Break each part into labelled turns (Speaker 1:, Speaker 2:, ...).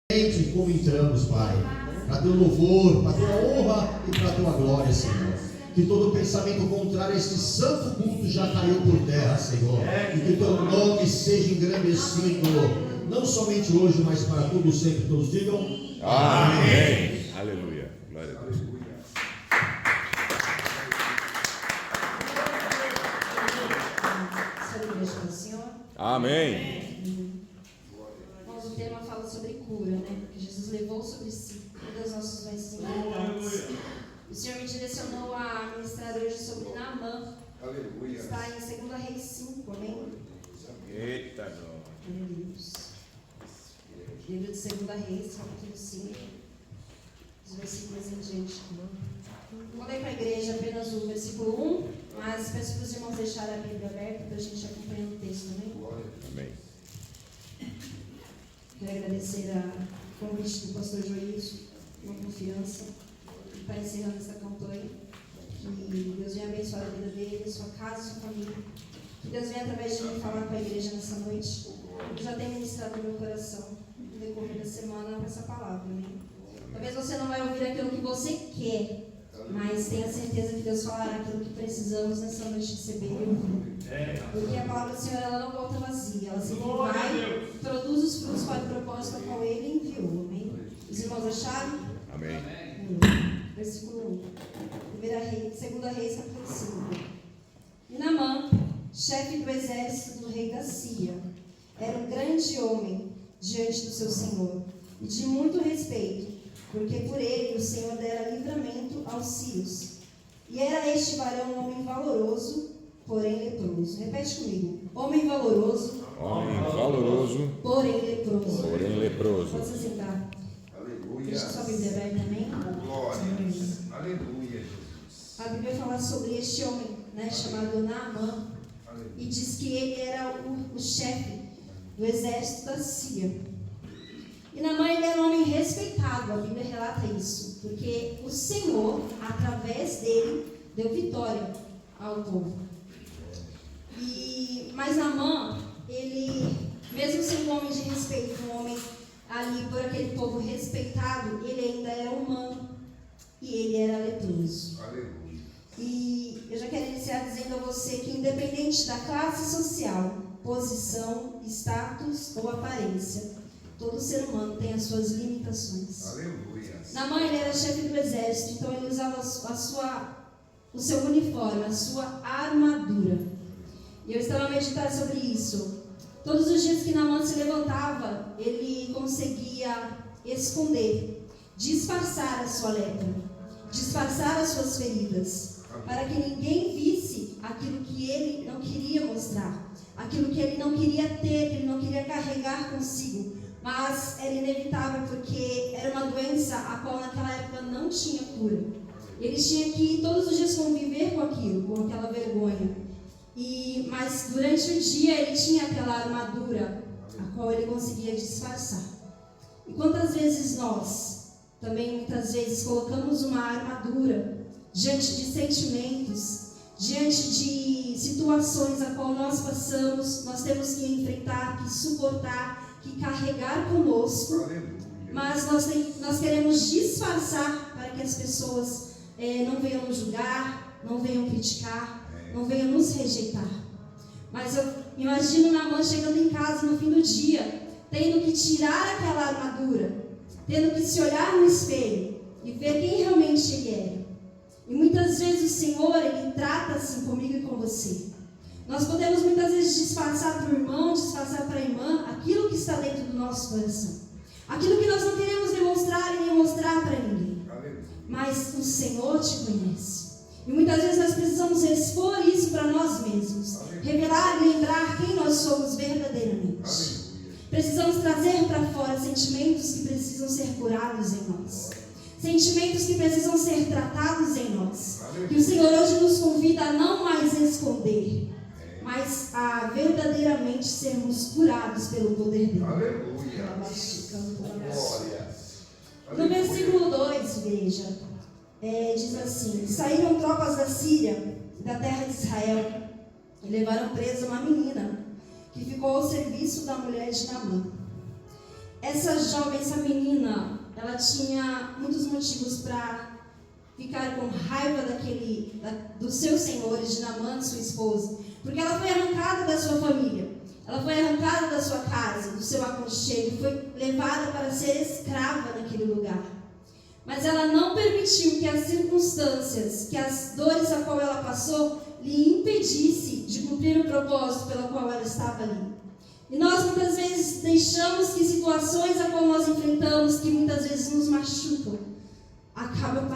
Speaker 1: Como entramos, Pai, para teu louvor, para tua honra e para tua glória, Senhor. Que todo pensamento contrário a este santo culto já caiu por terra, Senhor. E que teu nome seja engrandecido, não somente hoje, mas para tudo sempre. Todos digam amém.
Speaker 2: Aleluia. Glória a Deus. Amém.
Speaker 3: O tema fala sobre cura, né? Porque Jesus levou sobre si todas as nossas doenças e enfermidades. O Senhor me direcionou a ministrar hoje sobre Naamã.
Speaker 2: Aleluia.
Speaker 3: Está em 2 Reis 5, amém?
Speaker 2: Eita, glória.
Speaker 3: Deus. Livro de 2 Reis, capítulo 5, os versículos em diante. Vou ler para a igreja apenas o versículo 1, mas peço para os irmãos deixarem a Bíblia aberta para a gente acompanhar o texto, amém?
Speaker 2: Amém.
Speaker 3: Quero agradecer o convite do pastor Joilson, uma confiança, que está encerrando essa campanha. Que Deus venha abençoar a vida dele, sua casa, sua família. Que Deus venha através de mim falar com a igreja nessa noite. Eu já tenho ministrado no meu coração no decorrer da semana com essa palavra, né? Talvez você não vai ouvir aquilo que você quer, mas tenha certeza que Deus falará aquilo que precisamos nessa noite receber e ouvir. Porque a palavra do Senhor, ela não volta vazia, ela sempre vai, produz os frutos para o propósito ao qual Ele enviou, amém? Os irmãos acharam?
Speaker 2: Amém.
Speaker 3: Versículo 1, 2 Reis, capítulo 5. E Naamã, chefe do exército do rei da Síria, era um grande homem diante do seu senhor, e de muito respeito, porque por ele o Senhor dera livramento aos sírios. E era este varão um homem valoroso, porém leproso. Repete comigo. Homem valoroso,
Speaker 2: porém leproso.
Speaker 3: Pode se sentar.
Speaker 4: Aleluia.
Speaker 3: Deixa sua Bíblia aberta, amém?
Speaker 4: Glória. Aleluia, Jesus.
Speaker 3: A Bíblia fala sobre este homem, né, chamado Naamã, e diz que ele era o chefe do exército da Síria. E Naamã, ele era um homem respeitado, a Bíblia relata isso, porque o Senhor, através dele, deu vitória ao povo. Mas Naamã, ele, mesmo sendo um homem de respeito, um homem ali por aquele povo respeitado, ele ainda era humano e ele era leproso.
Speaker 4: Aleluia.
Speaker 3: E eu já quero iniciar dizendo a você que, independente da classe social, posição, status ou aparência, todo ser humano tem as suas limitações.
Speaker 4: Aleluia.
Speaker 3: Naamã, ele era chefe do exército, então ele usava o seu uniforme, a sua armadura. E eu estava a meditar sobre isso. Todos os dias que Naamã se levantava, ele conseguia esconder, disfarçar a sua lepra, disfarçar as suas feridas, para que ninguém visse aquilo que ele não queria mostrar, aquilo que ele não queria ter, que ele não queria carregar consigo. Mas era inevitável, porque era uma doença a qual naquela época não tinha cura. Eles tinham que todos os dias conviver com aquilo, com aquela vergonha. Mas durante o dia ele tinha aquela armadura a qual ele conseguia disfarçar. E quantas vezes nós também muitas vezes colocamos uma armadura diante de sentimentos, diante de situações a qual nós passamos, nós temos que enfrentar, que suportar, que carregar conosco.
Speaker 4: Aleluia.
Speaker 3: Mas nós queremos disfarçar para que as pessoas não venham nos julgar, não venham criticar, não venham nos rejeitar. Mas eu imagino Naamã chegando em casa no fim do dia, tendo que tirar aquela armadura, tendo que se olhar no espelho e ver quem realmente ele era. E muitas vezes o Senhor, ele trata assim comigo e com você. Nós podemos muitas vezes disfarçar para o irmão, disfarçar para a irmã aquilo que está dentro do nosso coração, aquilo que nós não queremos demonstrar e nem mostrar para ninguém. Mas o Senhor te conhece. E muitas vezes nós precisamos expor isso para nós mesmos, revelar e lembrar quem nós somos verdadeiramente. Precisamos trazer para fora sentimentos que precisam ser curados em nós, sentimentos que precisam ser tratados em nós. Que o Senhor hoje nos convida a não mais esconder, mas a verdadeiramente sermos curados pelo poder dele.
Speaker 4: Aleluia.
Speaker 3: Glória. No versículo 2, igreja, diz assim: saíram tropas da Síria, da terra de Israel, e levaram presa uma menina, que ficou ao serviço da mulher de Naamã. Essa menina ela tinha muitos motivos para ficar com raiva dos seus senhores, de Naamã, sua esposa, porque ela foi arrancada da sua família, ela foi arrancada da sua casa, do seu aconchego, foi levada para ser escrava naquele lugar. Mas ela não permitiu que as circunstâncias, que as dores a qual ela passou, lhe impedisse de cumprir o propósito pelo qual ela estava ali. E nós muitas vezes deixamos que situações a qual nós enfrentamos, que muitas vezes nos machucam, acabam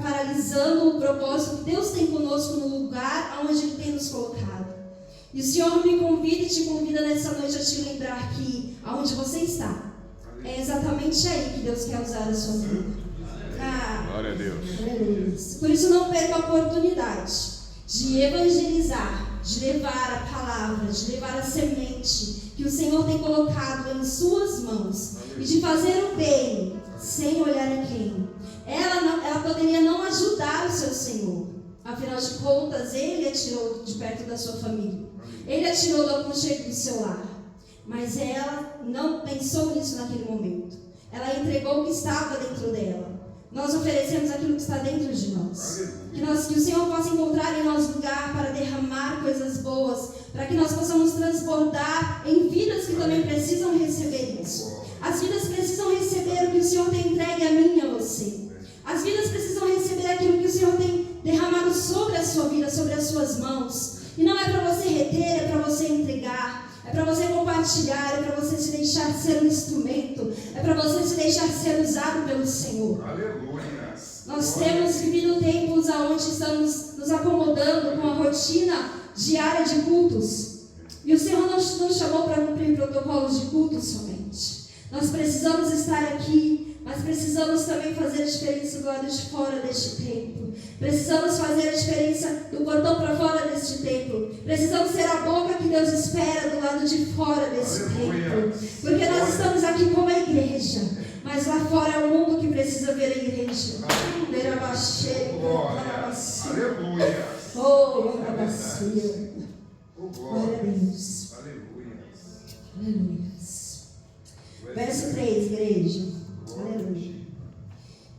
Speaker 3: paralisando o propósito que Deus tem conosco no lugar onde Ele tem nos colocado. E o Senhor me convida e te convida nessa noite a te lembrar que aonde você está, é exatamente aí que Deus quer usar a sua vida.
Speaker 2: Glória a Deus.
Speaker 3: Por isso não perca a oportunidade de evangelizar, de levar a palavra, de levar a semente que o Senhor tem colocado em suas mãos e de fazer o bem sem olhar em quem. Ela poderia não ajudar o seu Senhor, afinal de contas Ele a tirou de perto da sua família, Ele a tirou do aconchego do seu lar, mas ela não pensou nisso naquele momento. Ela entregou o que estava dentro dela. Nós oferecemos aquilo que está dentro de nós. Que o Senhor possa encontrar em nós lugar para derramar coisas boas, para que nós possamos transbordar em vidas que também precisam receber isso. As vidas precisam receber o que o Senhor tem entregue a mim e a você. As vidas precisam receber aquilo que o Senhor tem derramado sobre a sua vida, sobre as suas mãos. E não é para você reter, é para você entregar. É para você compartilhar, é para você se deixar ser um instrumento, é para você se deixar ser usado pelo Senhor.
Speaker 4: Aleluia.
Speaker 3: Nós temos vivido tempos onde estamos nos acomodando com a rotina diária de cultos. E o Senhor não nos chamou para cumprir protocolos de culto somente. Nós precisamos estar aqui, mas precisamos também fazer a diferença do lado de fora deste templo. Precisamos fazer a diferença do portão para fora deste templo. Precisamos ser a boca que Deus espera do lado de fora deste templo. Porque nós estamos aqui como a igreja, mas lá fora é o mundo que precisa ver a igreja.
Speaker 4: Aleluia.
Speaker 3: Oh, glória a Deus. Aleluia. Verso 3, igreja. Aleluia.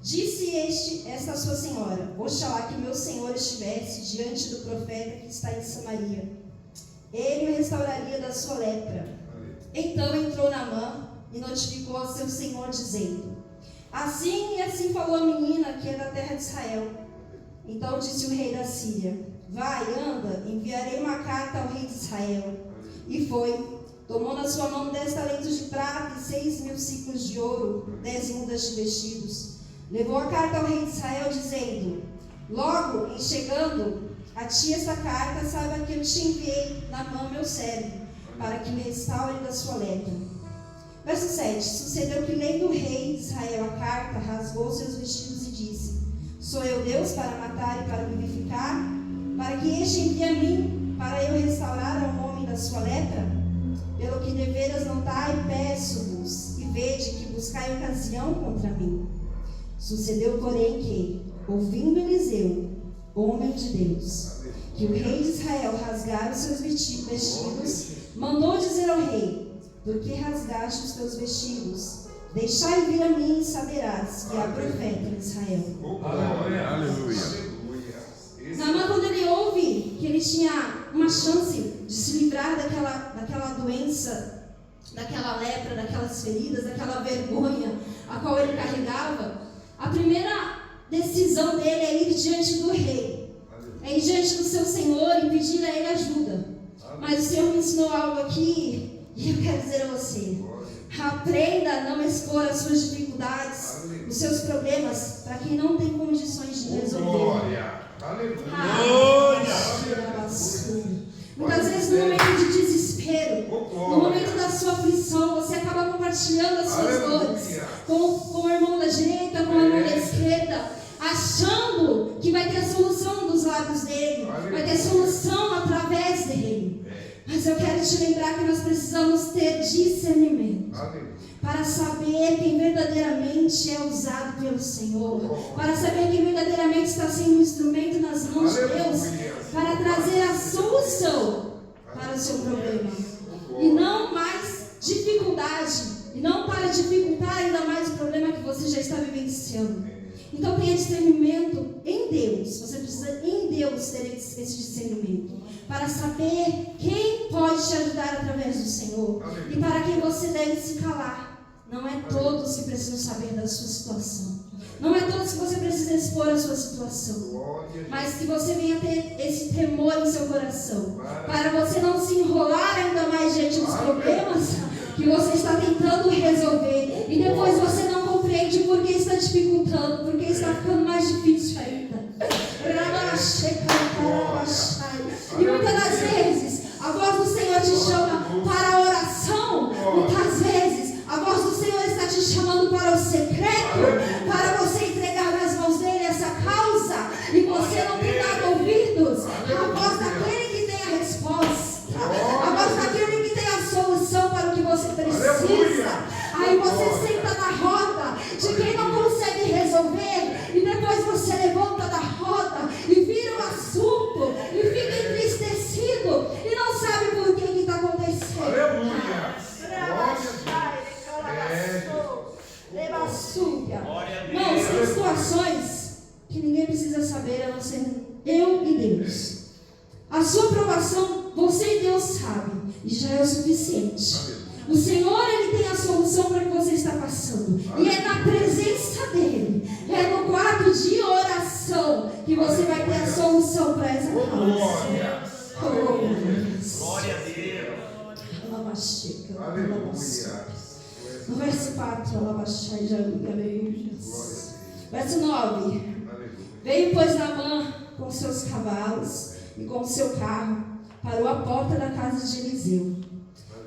Speaker 3: Disse esta sua senhora: oxalá que meu senhor estivesse diante do profeta que está em Samaria. Ele o restauraria da sua lepra. Então entrou Naamã e notificou ao seu senhor, dizendo: assim e assim falou a menina que é da terra de Israel. Então disse o rei da Síria: vai, anda, enviarei uma carta ao rei de Israel. E foi. Tomou na sua mão 10 talentos de prata e 6.000 ciclos de ouro, 10 mudas de vestidos. Levou a carta ao rei de Israel, dizendo: logo, em chegando a ti esta carta, saiba que eu te enviei na mão meu servo, para que me restaure da sua lepra. Verso 7. Sucedeu que, lendo o rei de Israel a carta, rasgou seus vestidos e disse: sou eu Deus para matar e para vivificar? Para que este envie a mim, para eu restaurar ao homem da sua lepra? Pelo que deveras notai, peço-vos, e vede que buscai ocasião contra mim. Sucedeu, porém, que, ouvindo Eliseu, homem de Deus, que o rei de Israel rasgara os seus vestidos, mandou dizer ao rei: por que rasgaste os teus vestidos? Deixai vir a mim e saberás que há profeta em Israel.
Speaker 2: Aleluia.
Speaker 3: Naamã, quando ele ouve que ele tinha uma chance de se livrar daquela doença, daquela lepra, daquelas feridas, daquela vergonha a qual ele carregava, a primeira decisão dele é ir diante do rei, é ir diante do seu Senhor e pedir a ele ajuda. Mas o Senhor me ensinou algo aqui e eu quero dizer a você: aprenda a não expor as suas dificuldades, os seus problemas, para quem não tem condições de resolver. Muitas vezes no momento de desespero, no momento da sua aflição, você acaba compartilhando as suas dores com o irmão da direita, com o irmão da esquerda, achando que vai ter a solução dos lábios dele, vai ter solução através dele. Mas eu quero te lembrar que nós precisamos ter discernimento para saber quem verdadeiramente é usado pelo Senhor, para saber quem verdadeiramente está sendo um instrumento nas mãos de Deus, para trazer a solução para o seu problema, e não mais dificuldade, e não para dificultar ainda mais o problema que você ter discernimento em Deus. Você precisa em Deus ter esse discernimento. Para saber quem pode te ajudar através do Senhor. E para quem você deve se calar. Não é todos que precisam saber da sua situação. Não é todos que você precisa expor a sua situação. Mas que você venha ter esse temor em seu coração. Para você não se enrolar ainda mais diante dos problemas que você está tentando resolver. E depois você não compreende por que está dificultando. Por que está ficando mais difícil ainda. E muitas das vezes a voz do Senhor te chama para a oração. Muitas vezes a voz do Senhor está te chamando para o secreto, para você entregar nas mãos dele essa causa, e você não tem dado ouvidos à voz daquele que tem a resposta, a voz daquele que tem a solução para o que você precisa. Aí você senta na roda de quem não consegue resolver, e depois você levanta da roda e vira o assunto e fica entristecido e não sabe por que está acontecendo.
Speaker 4: Aleluia!
Speaker 3: Não, são situações que ninguém precisa saber, a não ser eu e Deus. A sua aprovação, você e Deus sabem, e já é o suficiente. O Senhor, Ele tem a solução para o que você está passando. E é na presença dEle, é no quarto de oração, que você vai ter a solução para essa causa.
Speaker 5: Glória a Deus.
Speaker 4: Aleluia!
Speaker 3: No verso 4, verso 9. Veio, pois, Naamã com seus cavalos e com seu carro, parou à porta da casa de Eliseu.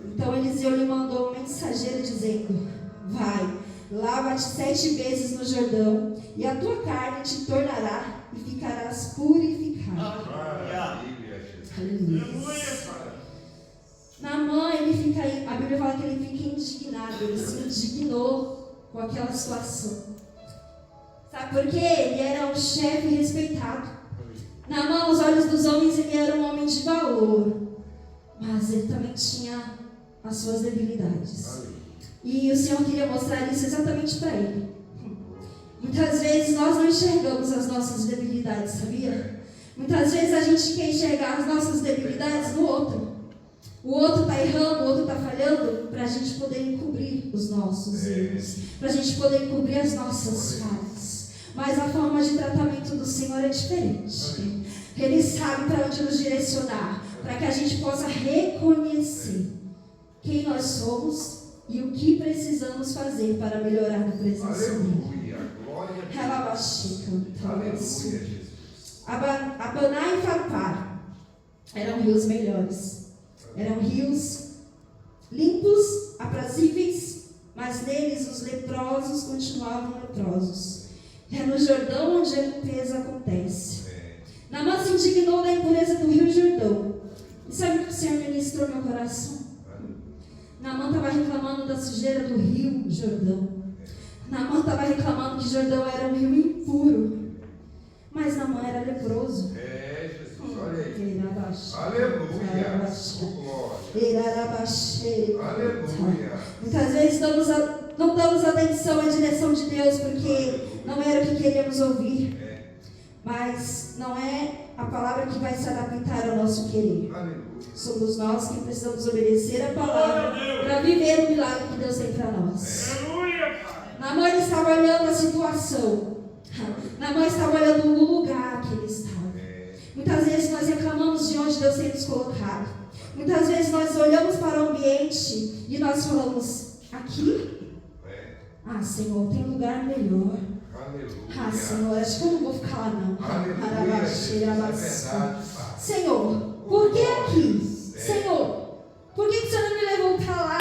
Speaker 3: Então Eliseu lhe mandou um mensageiro dizendo: vai, lava-te 7 vezes no Jordão, e a tua carne te tornará e ficarás purificado. Aleluia. Naamã, ele fica aí, a Bíblia fala que ele fica indignado, ele se indignou com aquela situação. Sabe por quê? Ele era um chefe respeitado. Naamã, aos olhos dos homens, ele era um homem de valor, mas ele também tinha as suas debilidades. E o Senhor queria mostrar isso exatamente para ele. Muitas vezes nós não enxergamos as nossas debilidades, sabia? Muitas vezes a gente quer enxergar as nossas debilidades no outro. O outro está errando, o outro está falhando, para a gente poder encobrir os nossos erros, para a gente poder encobrir as nossas falhas. Mas a forma de tratamento do Senhor é diferente. Ele sabe para onde nos direcionar, para que a gente possa reconhecer quem nós somos e o que precisamos fazer para melhorar na presença dele. Abaná e Farpar eram rios melhores. Eram rios limpos, aprazíveis, mas neles os leprosos continuavam leprosos. É no Jordão onde a limpeza acontece. Naamã se indignou da impureza do rio Jordão. E sabe o que o Senhor ministrou no meu coração? Naamã estava reclamando da sujeira do rio Jordão. Naamã estava reclamando que Jordão era um rio impuro. Mas Naamã era leproso.
Speaker 4: Olha aí.
Speaker 3: Aleluia.
Speaker 4: Aleluia.
Speaker 3: Muitas vezes não damos atenção à direção de Deus porque não era o que queríamos ouvir. Mas não é a palavra que vai se adaptar ao nosso querer. Somos nós que precisamos obedecer a palavra para viver o milagre que Deus tem para nós. Naamã estava olhando a situação. Naamã estava olhando o lugar que ele estava. Muitas vezes nós reclamamos de onde Deus tem nos colocado. Muitas vezes nós olhamos para o ambiente e nós falamos: aqui? Ah, Senhor, tem lugar melhor. Ah, Senhor, acho que eu não vou ficar lá não. Senhor, por que aqui? Senhor, por que o Senhor não me levou para lá?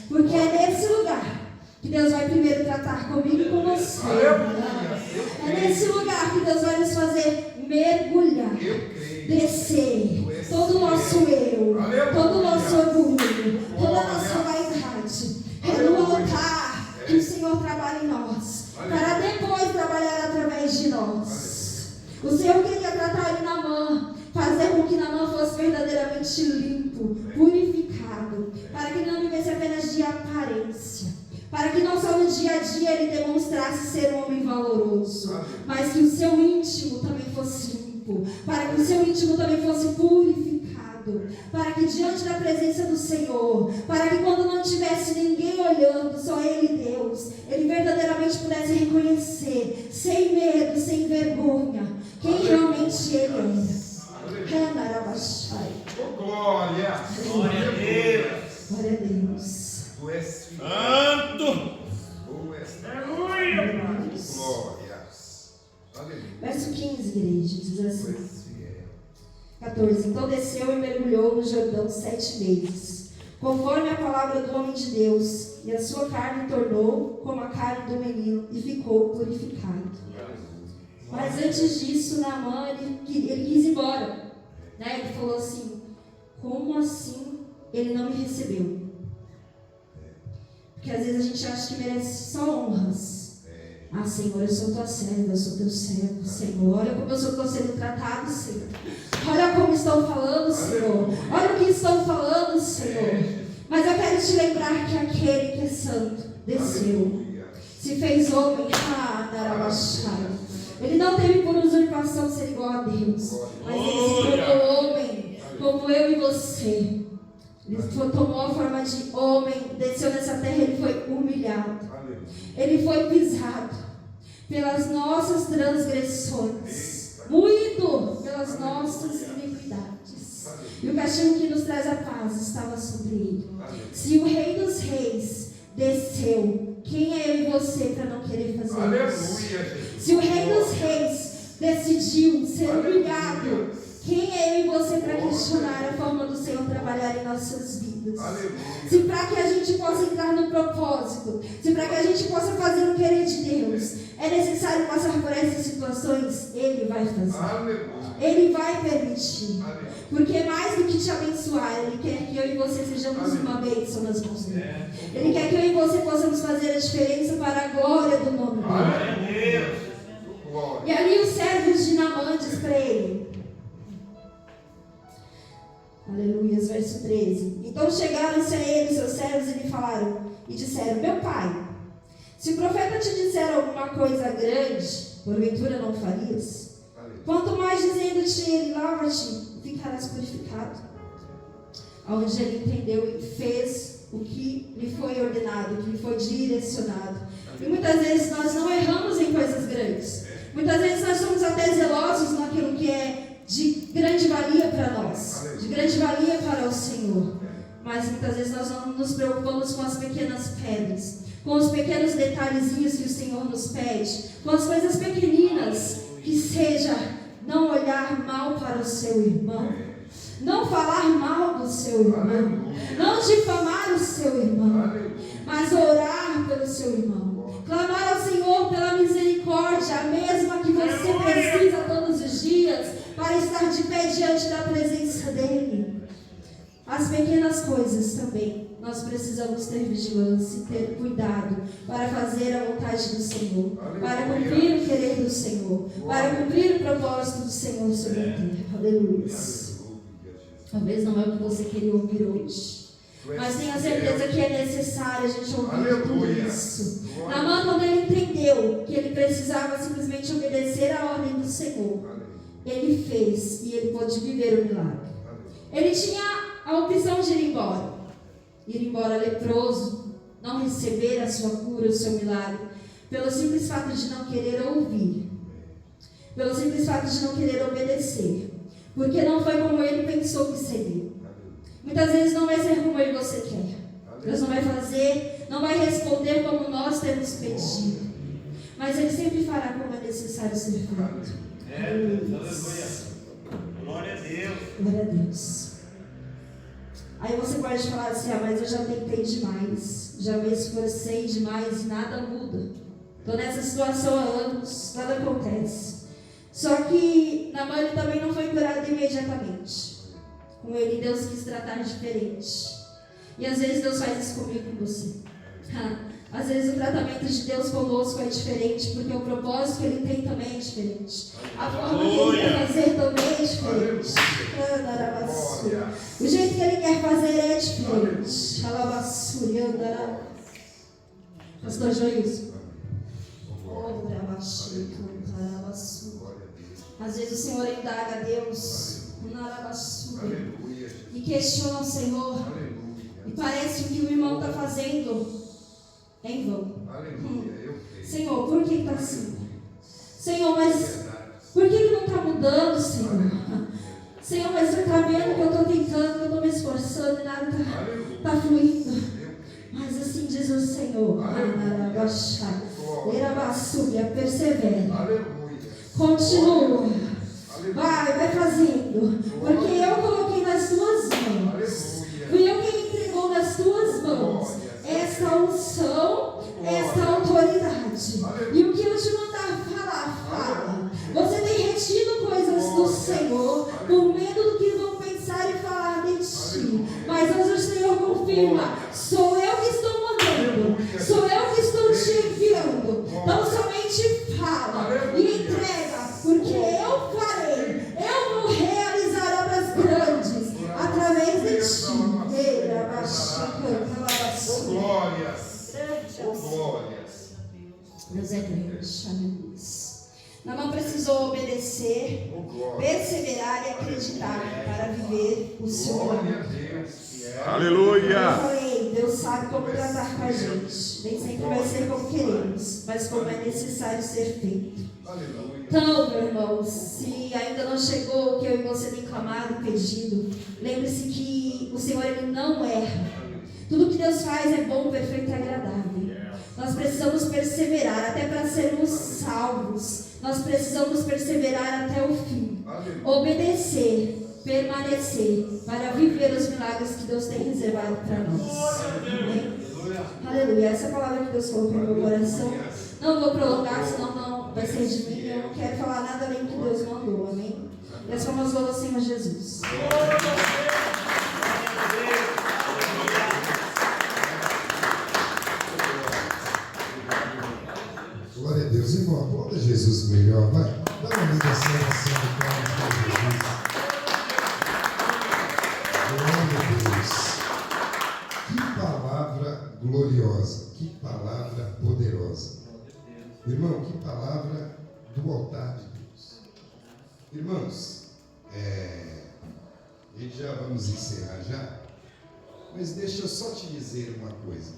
Speaker 3: Porque é nesse lugar que Deus vai primeiro tratar comigo e com você. É nesse lugar que Deus vai nos fazer mergulhar, descer todo o nosso eu, todo o nosso orgulho, toda a nossa vaidade. É no altar que o Senhor trabalha em nós, para depois trabalhar através de nós. O Senhor queria tratar ele Naamã, fazer com que Naamã fosse verdadeiramente limpo, purificado, para que ele não vivesse apenas de aparência, para que não só no dia a dia ele demonstrasse ser um homem valoroso, mas que o seu íntimo também fosse limpo, para que o seu íntimo também fosse purificado, para que diante da presença do Senhor, para que quando não tivesse ninguém olhando, só Ele e Deus, ele verdadeiramente pudesse reconhecer, sem medo, sem vergonha, quem realmente Ele era.
Speaker 4: Glória! Glória a Deus!
Speaker 3: Glória a Deus.
Speaker 4: Tu és fiel.
Speaker 2: Santo!
Speaker 4: Tu és fiel.
Speaker 2: Aleluia!
Speaker 4: Glórias. Aleluia.
Speaker 3: Verso 15, igreja, diz
Speaker 4: Tu
Speaker 3: assim.
Speaker 4: és fiel.
Speaker 3: 14. Então desceu e mergulhou no Jordão 7 vezes, conforme a palavra do homem de Deus, e a sua carne tornou como a carne do menino, e ficou purificado. Mas antes disso, Naamã, ele quis ir embora. Né? Ele falou assim: como assim ele não me recebeu? Porque às vezes a gente acha que merece só honras. Ah, Senhor, eu sou tua serva, eu sou teu servo, Senhor. Olha como eu estou sendo tratado, Senhor. Olha como estão falando, Senhor. Olha o que estão falando, Senhor. Mas eu quero te lembrar que aquele que é santo desceu, se fez homem. Ele não teve por usurpação ser igual a Deus, mas ele se tornou homem, como eu e você. Ele tomou a forma de homem, desceu nessa terra, ele foi humilhado. Ele foi pisado pelas nossas transgressões, moído pelas nossas iniquidades. E o castigo que nos traz a paz estava sobre ele. Se o Rei dos Reis desceu, quem é eu e você para não querer fazer isso? Se o Rei dos Reis decidiu ser humilhado, quem é eu e você para questionar a forma do Senhor trabalhar em nossas vidas? Se para que a gente possa entrar no propósito, se para que a gente possa fazer o querer de Deus, é necessário passar por essas situações, Ele vai fazer. Ele vai permitir. Porque mais do que te abençoar, Ele quer que eu e você sejamos uma bênção nas mãos dele. Ele quer que eu e você possamos fazer a diferença para a glória do nome dele. E ali os servos de Naamã diz para ele, aleluia, verso 13. Então chegaram-se a ele, seus servos, e lhe falaram, e disseram: meu pai, se o profeta te disser alguma coisa grande, porventura não farias? Quanto mais dizendo-te ele, lava-te, e ficarás purificado. Onde ele entendeu e fez o que lhe foi ordenado, o que lhe foi direcionado. E muitas vezes nós não erramos em coisas grandes. Muitas vezes nós somos até zelosos naquilo que é de grande valia para nós, de grande valia para o Senhor. Mas muitas vezes nós não nos preocupamos com as pequenas pedras, com os pequenos detalhezinhos que o Senhor nos pede, com as coisas pequeninas, que seja não olhar mal para o seu irmão, não falar mal do seu irmão, não difamar o seu irmão, mas orar pelo seu irmão, clamar ao Senhor pela misericórdia, a mesma que você precisa todos os dias, para estar de pé diante da presença dEle. As pequenas coisas também, nós precisamos ter vigilância e ter cuidado para fazer a vontade do Senhor, para cumprir o querer do Senhor, para cumprir o propósito do Senhor sobre a terra. Aleluia. Talvez não é o que você queria ouvir hoje, mas tenha certeza que é necessário a gente ouvir tudo isso. Naamã, quando ele entendeu que ele precisava simplesmente obedecer à ordem do Senhor, ele fez e ele pôde viver o milagre. Ele tinha a opção de ir embora leproso, não receber a sua cura, o seu milagre, pelo simples fato de não querer ouvir, pelo simples fato de não querer obedecer, porque não foi como ele pensou que seria. Muitas vezes não vai ser como ele você quer. Deus não vai fazer, não vai responder como nós temos pedido, mas Ele sempre fará como é necessário ser feito.
Speaker 2: Glória a Deus.
Speaker 3: Glória a Deus. Aí você pode falar assim: ah, mas eu já tentei demais, já me esforcei demais e nada muda. Estou nessa situação há anos, nada acontece. Só que Naamã também não foi curado imediatamente. Com ele Deus quis tratar diferente. E às vezes Deus faz isso comigo e com você. Às vezes o tratamento de Deus conosco é diferente, porque o propósito que Ele tem também é diferente. A forma que Ele quer fazer também é diferente. O jeito que Ele quer fazer é diferente. Pastor Joilson.
Speaker 4: Glória a Deus.
Speaker 3: Às vezes o Senhor indaga a Deus
Speaker 4: Aleluia.
Speaker 3: e questiona o Senhor.
Speaker 4: Aleluia.
Speaker 3: E parece que o que o irmão está fazendo é em vão.
Speaker 4: Aleluia. Eu creio.
Speaker 3: Senhor, por que está assim? Senhor, mas
Speaker 4: Verdade.
Speaker 3: por que não está mudando, Senhor? Senhor, mas você está vendo que eu estou tentando, que eu estou me esforçando e nada está fluindo.
Speaker 4: Eu creio.
Speaker 3: Mas assim diz o Senhor. Persevera.
Speaker 4: Aleluia.
Speaker 3: Continua.
Speaker 4: Aleluia.
Speaker 3: Vai fazendo. Porque eu coloquei nas tuas mãos.
Speaker 4: Aleluia.
Speaker 3: Fui eu quem entregou nas tuas mãos esta unção, esta autoridade. E o que eu te mandar falar, fala. Você tem retido coisas do Senhor por medo do que vão pensar e falar de ti. Mas hoje o Senhor confirma: sou eu que estou mandando, sou eu que estou te enviando. Não somente fala e entrega, porque eu farei, eu vou realizar obras grandes através de ti.
Speaker 4: Glórias. Glórias.
Speaker 3: Deus é grande, aleluia. Não precisou obedecer, perseverar e acreditar para viver o seu
Speaker 4: Glória a
Speaker 3: amor.
Speaker 4: Deus.
Speaker 3: Eu
Speaker 4: Aleluia.
Speaker 3: falei, Deus sabe como tratar com a gente. Nem sempre vai ser como queremos, mas como é necessário ser feito.
Speaker 4: Aleluia.
Speaker 3: Então, meu irmão, se ainda não chegou o que eu e você tem clamado e pedido, lembre-se que o Senhor ele não erra. Tudo que Deus faz é bom, perfeito e agradável. Nós precisamos perseverar até para sermos salvos. Nós precisamos perseverar até o fim. Obedecer, permanecer, para viver os milagres que Deus tem reservado para nós. Amém? Aleluia. Essa é a palavra que Deus colocou no meu coração. Não vou prolongar, senão não vai ser de mim. Eu não quero falar nada além do que Deus mandou. Amém? E as palmas ao Senhor Jesus.
Speaker 5: Glória a Deus, irmão, aplauda Jesus melhor, vai. Dá uma ligação assim do palmas para Jesus. Glória a Deus. Que palavra gloriosa, que palavra poderosa. Irmão, que palavra do altar de Deus. Irmãos, a gente já vamos encerrar já, mas deixa eu só te dizer uma coisa.